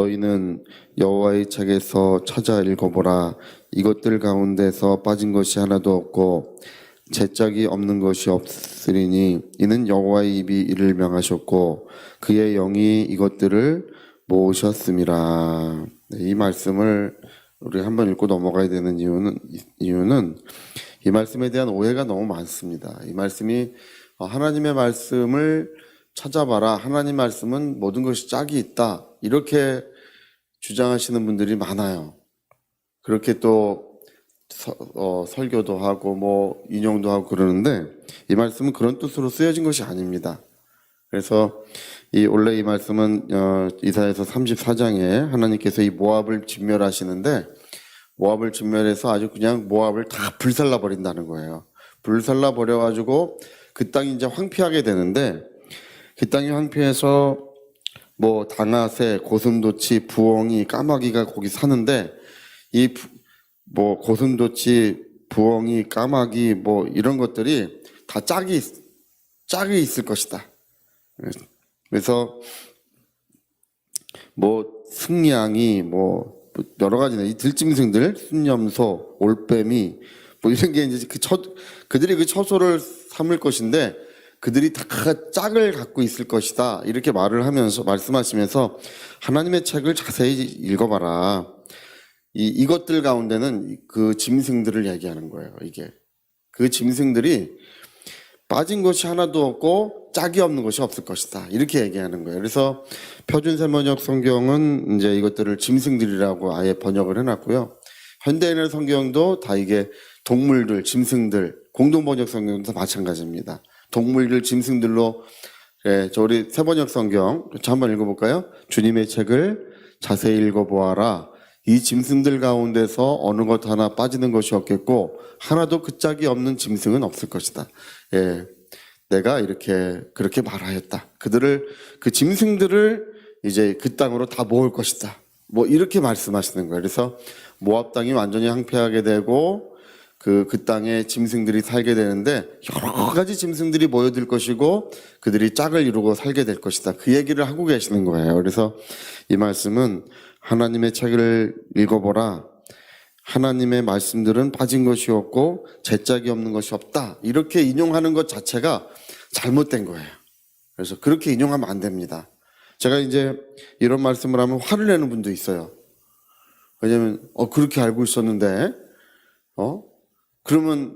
너희는 여호와의 책에서 찾아 읽어보라. 이것들 가운데서 빠진 것이 하나도 없고 제짝이 없는 것이 없으리니 이는 여호와의 입이 이를 명하셨고 그의 영이 이것들을 모으셨음이라. 이 말씀을 우리 한번 읽고 넘어가야 되는 이유는 이 말씀에 대한 오해가 너무 많습니다. 이 말씀이 하나님의 말씀을 찾아봐라, 하나님 말씀은 모든 것이 짝이 있다, 이렇게 주장하시는 분들이 많아요. 그렇게 또 설교도 하고 인용도 하고 그러는데 이 말씀은 그런 뜻으로 쓰여진 것이 아닙니다. 그래서 원래 이 말씀은 이사야서 34장에 하나님께서 이 모압을 진멸하시는데 모압을 진멸해서 아주 그냥 모압을 다 불살라 버린다는 거예요. 불살라 버려 가지고 그 땅이 이제 황폐하게 되는데, 그 땅이 황폐해서 당아새, 고슴도치, 부엉이, 까마귀가 거기 사는데 이 고슴도치, 부엉이, 까마귀 이런 것들이 다 짝이 있을 것이다. 그래서 승냥이 여러 가지네. 이 들짐승들, 순념소, 올빼미 이런 게 이제 그들이 그 처소를 삼을 것인데 그들이 다 짝을 갖고 있을 것이다. 이렇게 말씀하시면서 하나님의 책을 자세히 읽어봐라. 이것들 가운데는 그 짐승들을 얘기하는 거예요. 이게 그 짐승들이 빠진 것이 하나도 없고 짝이 없는 것이 없을 것이다, 이렇게 얘기하는 거예요. 그래서 표준세번역 성경은 이제 이것들을 짐승들이라고 아예 번역을 해놨고요. 현대인의 성경도 다 이게 동물들, 짐승들, 공동번역 성경도 마찬가지입니다. 동물들, 짐승들로. 우리 세번역 성경 한번 읽어볼까요? 주님의 책을 자세히 읽어보아라. 이 짐승들 가운데서 어느 것 하나 빠지는 것이 없겠고 하나도 그 짝이 없는 짐승은 없을 것이다. 내가 그렇게 말하였다. 그 짐승들을 이제 그 땅으로 다 모을 것이다. 이렇게 말씀하시는 거예요. 그래서 모압 땅이 완전히 황폐하게 되고 그 땅에 짐승들이 살게 되는데 여러 가지 짐승들이 모여들 것이고 그들이 짝을 이루고 살게 될 것이다. 그 얘기를 하고 계시는 거예요. 그래서 이 말씀은 하나님의 책을 읽어보라. 하나님의 말씀들은 빠진 것이 없고 제짝이 없는 것이 없다. 이렇게 인용하는 것 자체가 잘못된 거예요. 그래서 그렇게 인용하면 안 됩니다. 제가 이제 이런 말씀을 하면 화를 내는 분도 있어요. 왜냐면 그렇게 알고 있었는데 그러면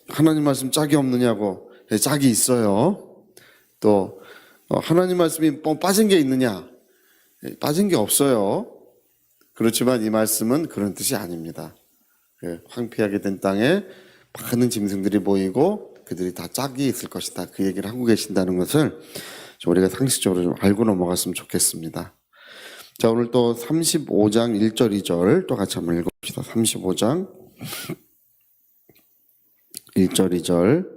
하나님 말씀 짝이 없느냐고. 짝이 있어요. 또 하나님 말씀이 빠진 게 있느냐? 빠진 게 없어요. 그렇지만 이 말씀은 그런 뜻이 아닙니다. 황폐하게 된 땅에 많은 짐승들이 모이고 그들이 다 짝이 있을 것이다. 그 얘기를 하고 계신다는 것을 우리가 상식적으로 좀 알고 넘어갔으면 좋겠습니다. 자, 오늘 또 35장 1절 2절 또 같이 한번 읽어봅시다. 35장 1절 2절.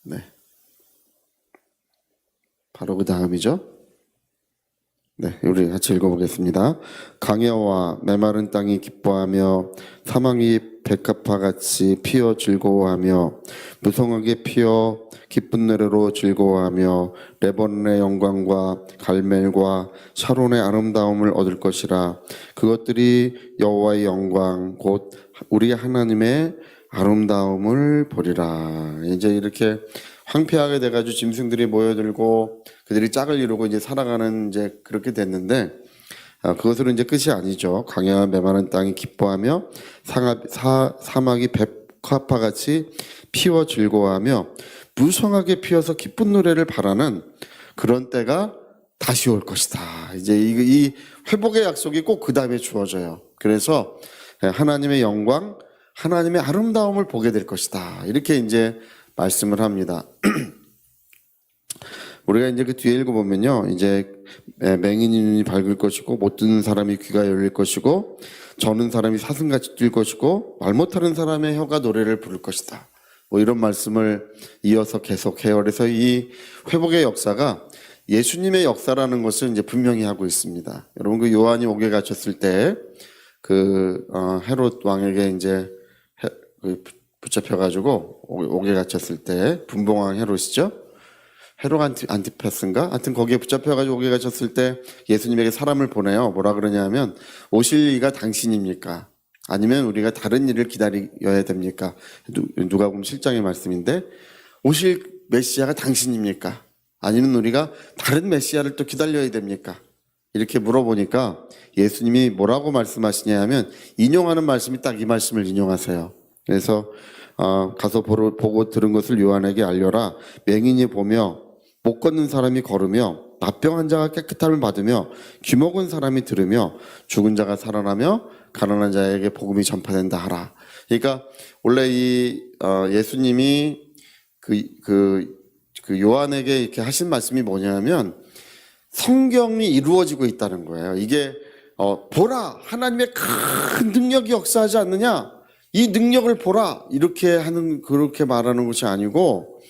네, 바로 그 다음이죠. 네, 우리 같이 읽어보겠습니다. 강야와 메마른 땅이 기뻐하며 사망이 백합화같이 피어 즐거워하며 무성하게 피어 기쁜 노래로 즐거워하며 레바논의 영광과 갈멜과 샤론의 아름다움을 얻을 것이라. 그것들이 여호와의 영광 곧 우리 하나님의 아름다움을 보리라. 이제 이렇게 황폐하게 돼가지고 짐승들이 모여들고 그들이 짝을 이루고 이제 살아가는 이제 그렇게 됐는데 그것으로 이제 끝이 아니죠. 광야와 메마른 땅이 기뻐하며 사막이 백합화같이 피워 즐거워하며 무성하게 피어서 기쁜 노래를 바라는 그런 때가 다시 올 것이다. 이제 이 회복의 약속이 꼭 그 다음에 주어져요. 그래서 하나님의 영광, 하나님의 아름다움을 보게 될 것이다. 이렇게 이제 말씀을 합니다. 우리가 이제 그 뒤에 읽어보면요, 이제 맹인이 눈이 밝을 것이고 못 듣는 사람이 귀가 열릴 것이고 저는 사람이 사슴같이 뛸 것이고 말 못하는 사람의 혀가 노래를 부를 것이다. 이런 말씀을 이어서 계속해요. 그래서 이 회복의 역사가 예수님의 역사라는 것을 이제 분명히 하고 있습니다. 여러분, 그 요한이 옥에 갇혔을 때 헤롯 왕에게 이제 붙잡혀가지고 옥에 갇혔을 때 분봉왕 헤롯이죠. 헤롯 안티파스인가? 하여튼 거기에 붙잡혀가지고 오게 가셨을 때 예수님에게 사람을 보내요. 뭐라 그러냐면 오실 이가 당신입니까? 아니면 우리가 다른 일을 기다려야 됩니까? 누가복음 7장의 말씀인데 오실 메시아가 당신입니까? 아니면 우리가 다른 메시아를 또 기다려야 됩니까? 이렇게 물어보니까 예수님이 뭐라고 말씀하시냐 하면 인용하는 말씀이 딱 이 말씀을 인용하세요. 그래서 가서 보고 들은 것을 요한에게 알려라. 맹인이 보며 못 걷는 사람이 걸으며 납병 환자가 깨끗함을 받으며 귀먹은 사람이 들으며 죽은 자가 살아나며 가난한 자에게 복음이 전파된다 하라. 그러니까 원래 이 예수님이 그 요한에게 이렇게 하신 말씀이 뭐냐면 성경이 이루어지고 있다는 거예요. 이게 보라 하나님의 큰 능력이 역사하지 않느냐, 이 능력을 보라 이렇게 그렇게 말하는 것이 아니고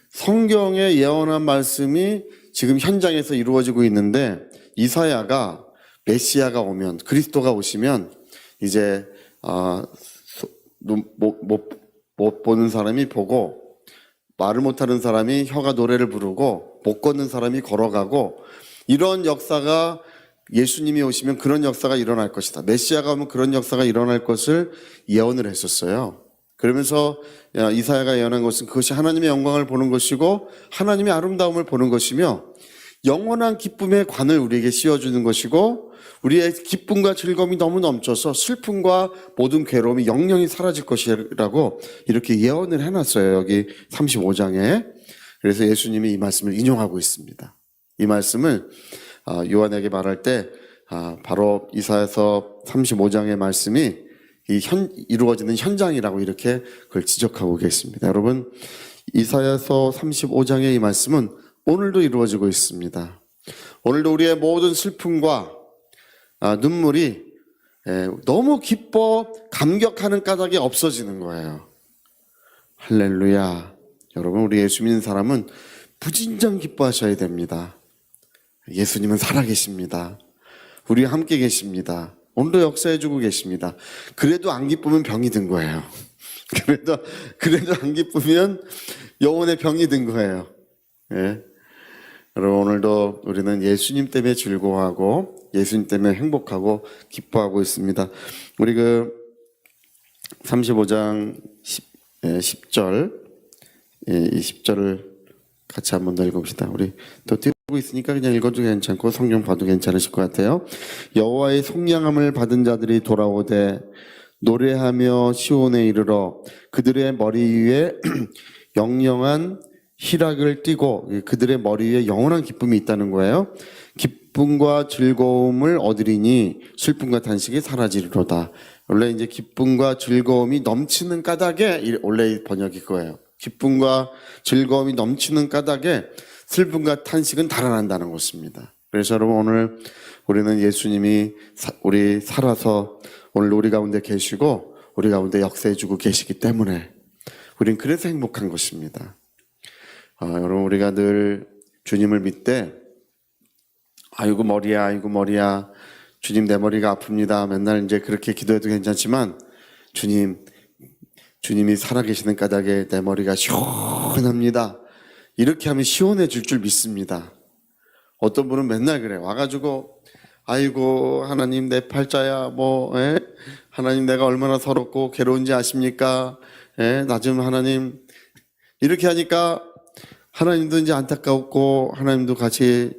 성경에 예언한 말씀이 지금 현장에서 이루어지고 있는데 이사야가 메시아가 오면 그리스도가 오시면 이제 못 보는 사람이 보고 말을 못하는 사람이 혀가 노래를 부르고 못 걷는 사람이 걸어가고 이런 역사가 예수님이 오시면 그런 역사가 일어날 것이다. 메시아가 오면 그런 역사가 일어날 것을 예언을 했었어요. 그러면서 이사야가 예언한 것은 그것이 하나님의 영광을 보는 것이고 하나님의 아름다움을 보는 것이며 영원한 기쁨의 관을 우리에게 씌워주는 것이고 우리의 기쁨과 즐거움이 너무 넘쳐서 슬픔과 모든 괴로움이 영영히 사라질 것이라고 이렇게 예언을 해놨어요. 여기 35장에. 그래서 예수님이 이 말씀을 인용하고 있습니다. 이 말씀을 요한에게 말할 때 바로 이사야서 35장의 말씀이 이루어지는 현장이라고 이렇게 그걸 지적하고 계십니다. 여러분, 이사야서 35장의 이 말씀은 오늘도 이루어지고 있습니다. 오늘도 우리의 모든 슬픔과 눈물이 너무 기뻐 감격하는 까닭이 없어지는 거예요. 할렐루야. 여러분, 우리 예수 믿는 사람은 부진정 기뻐하셔야 됩니다. 예수님은 살아계십니다. 우리와 함께 계십니다. 오늘도 역사해주고 계십니다. 그래도 안 기쁘면 병이 든 거예요. 그래도 안 기쁘면 영혼의 병이 든 거예요. 예. 여러분, 오늘도 우리는 예수님 때문에 즐거워하고 예수님 때문에 행복하고 기뻐하고 있습니다. 우리 35장 10절 이 10절을 같이 한번 더 읽어봅시다. 우리 또 띄우고 있으니까 그냥 읽어도 괜찮고 성경 봐도 괜찮으실 것 같아요. 여호와의 속량함을 받은 자들이 돌아오되 노래하며 시온에 이르러 그들의 머리 위에 영영한 희락을 띠고 그들의 머리 위에 영원한 기쁨이 있다는 거예요. 기쁨과 즐거움을 얻으리니 슬픔과 탄식이 사라지리로다. 원래 이제 기쁨과 즐거움이 넘치는 까닭에 원래 번역이 그거예요. 기쁨과 즐거움이 넘치는 까닭에 슬픔과 탄식은 달아난다는 것입니다. 그래서 여러분, 오늘 우리는 예수님이 우리 살아서 오늘 우리 가운데 계시고 우리 가운데 역사해주고 계시기 때문에 우리는 그래서 행복한 것입니다. 여러분, 우리가 늘 주님을 믿되 아이고 머리야 주님 내 머리가 아픕니다 맨날 이제 그렇게 기도해도 괜찮지만 주님이 살아계시는 까닭에 내 머리가 시원합니다. 이렇게 하면 시원해질 줄 믿습니다. 어떤 분은 맨날 그래. 와가지고 아이고 하나님 내 팔자야 하나님 내가 얼마나 서럽고 괴로운지 아십니까? 나 좀 하나님 이렇게 하니까 하나님도 이제 안타깝고 하나님도 같이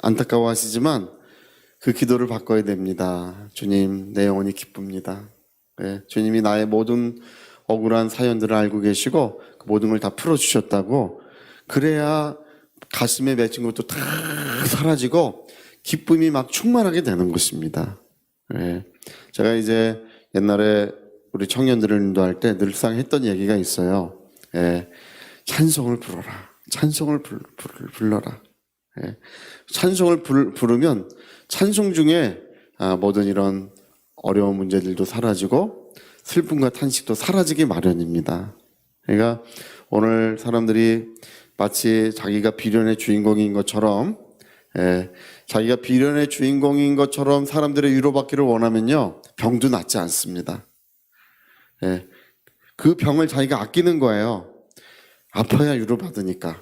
안타까워 하시지만 그 기도를 바꿔야 됩니다. 주님 내 영혼이 기쁩니다. 주님이 나의 모든 억울한 사연들을 알고 계시고 그 모든 걸 다 풀어주셨다고 그래야 가슴에 맺힌 것도 다 사라지고 기쁨이 막 충만하게 되는 것입니다. 제가 이제 옛날에 우리 청년들을 인도할 때 늘상 했던 얘기가 있어요. 찬송을 불러라. 찬송을 불러라. 찬송을 부르면 찬송 중에 모든 이런 어려운 문제들도 사라지고 슬픔과 탄식도 사라지기 마련입니다. 그러니까 오늘 사람들이 마치 자기가 비련의 주인공인 것처럼 자기가 비련의 주인공인 것처럼 사람들의 위로받기를 원하면요 병도 낫지 않습니다. 그 병을 자기가 아끼는 거예요. 아파야 위로받으니까.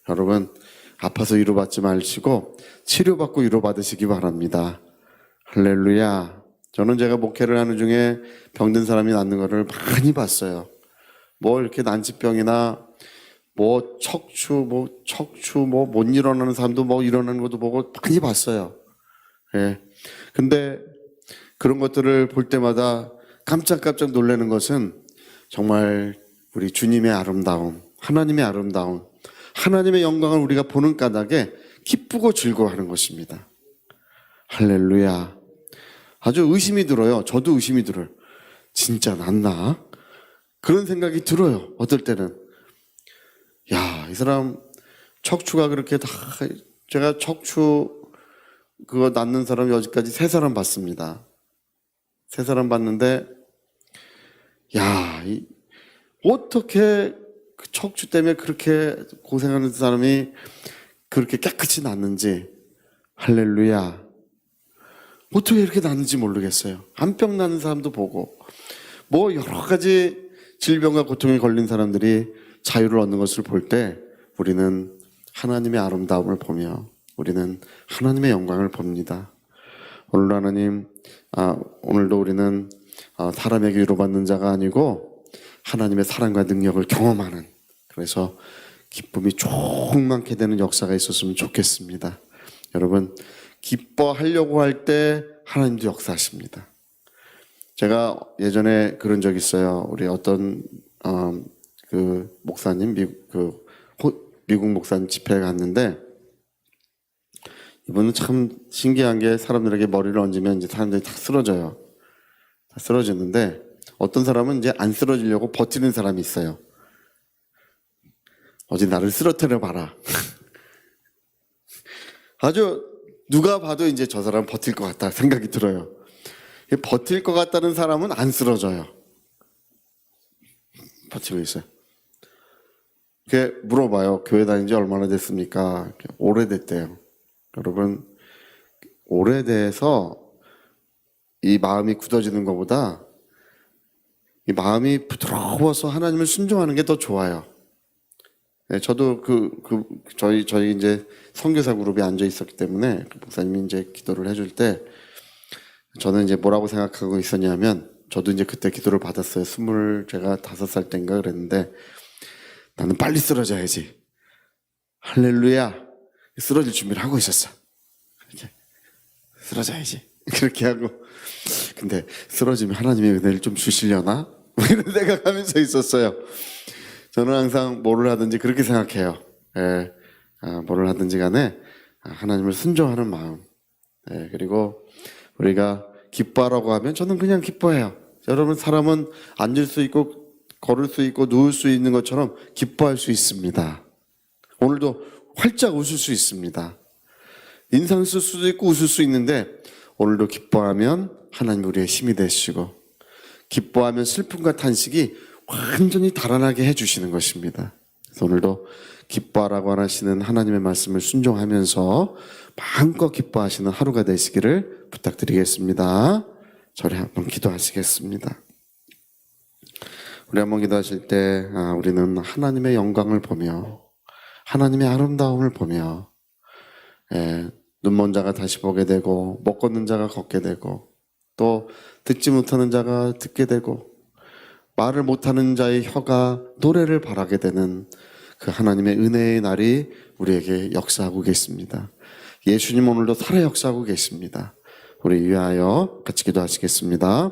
여러분 아파서 위로받지 마시고 치료받고 위로받으시기 바랍니다. 할렐루야. 저는 제가 목회를 하는 중에 병든 사람이 낫는 것을 많이 봤어요. 뭐 이렇게 난치병이나 뭐 척추 뭐 못 일어나는 사람도 뭐 일어나는 것도 보고 많이 봤어요. 예. 근데 그런 것들을 볼 때마다 깜짝깜짝 놀라는 것은 정말 우리 주님의 아름다움, 하나님의 아름다움, 하나님의 영광을 우리가 보는 까닭에 기쁘고 즐거워하는 것입니다. 할렐루야. 아주 의심이 들어요. 저도 의심이 들어요. 진짜 낫나? 그런 생각이 들어요. 어떨 때는. 야, 이 사람 척추가 그렇게 다, 제가 척추 그거 낫는 사람 여기까지 3사람 봤습니다. 3사람 봤는데, 야, 어떻게 그 척추 때문에 그렇게 고생하는 사람이 그렇게 깨끗이 낫는지. 할렐루야. 어떻게 이렇게 낫는지 모르겠어요. 암병 나는 사람도 보고, 뭐 여러 가지 질병과 고통에 걸린 사람들이 자유를 얻는 것을 볼 때 우리는 하나님의 아름다움을 보며 우리는 하나님의 영광을 봅니다. 오늘 하나님, 오늘도 우리는 사람에게 위로받는 자가 아니고 하나님의 사랑과 능력을 경험하는, 그래서 기쁨이 충만케 되는 역사가 있었으면 좋겠습니다. 여러분, 기뻐하려고 할 때 하나님도 역사하십니다. 제가 예전에 그런 적 있어요. 우리 어떤 그 목사님, 미국 목사님 집회에 갔는데, 이분은 참 신기한 게 사람들에게 머리를 얹으면 이제 사람들이 다 쓰러져요. 다 쓰러지는데 어떤 사람은 이제 안 쓰러지려고 버티는 사람이 있어요. 어디 나를 쓰러뜨려 봐라. 아주 누가 봐도 이제 저 사람 버틸 것 같다 생각이 들어요. 버틸 것 같다는 사람은 안 쓰러져요. 버티고 있어요. 이렇게 물어봐요. 교회 다닌 지 얼마나 됐습니까? 오래됐대요. 여러분, 오래돼서 이 마음이 굳어지는 것보다 이 마음이 부드러워서 하나님을 순종하는 게 더 좋아요. 네, 저도 저희 이제 선교사 그룹에 앉아 있었기 때문에 그 목사님이 이제 기도를 해줄 때 저는 이제 뭐라고 생각하고 있었냐면, 저도 이제 그때 기도를 받았어요. 제가 5살 때인가 그랬는데, 나는 빨리 쓰러져야지. 할렐루야. 쓰러질 준비를 하고 있었어. 이렇게 쓰러져야지. 그렇게 하고. 근데 쓰러지면 하나님의 은혜를 좀 주시려나? 이런 생각하면서 있었어요. 저는 항상 뭐를 하든지 그렇게 생각해요. 예. 뭐를 하든지 간에 하나님을 순종하는 마음. 예. 그리고 우리가 기뻐하라고 하면 저는 그냥 기뻐해요. 여러분, 사람은 앉을 수 있고 걸을 수 있고 누울 수 있는 것처럼 기뻐할 수 있습니다. 오늘도 활짝 웃을 수 있습니다. 인상 쓸 수도 있고 웃을 수 있는데, 오늘도 기뻐하면 하나님 우리의 힘이 되시고, 기뻐하면 슬픔과 탄식이 완전히 달아나게 해주시는 것입니다. 그래서 오늘도 기뻐하라고 하시는 하나님의 말씀을 순종하면서 마음껏 기뻐하시는 하루가 되시기를 부탁드리겠습니다. 저희 한번 기도하시겠습니다. 우리 한번 기도하실 때 우리는 하나님의 영광을 보며 하나님의 아름다움을 보며, 눈먼 자가 다시 보게 되고 못 걷는 자가 걷게 되고 또 듣지 못하는 자가 듣게 되고 말을 못하는 자의 혀가 노래를 바라게 되는 그 하나님의 은혜의 날이 우리에게 역사하고 계십니다. 예수님 오늘도 살아 역사하고 계십니다. 우리 위하여 같이 기도하시겠습니다.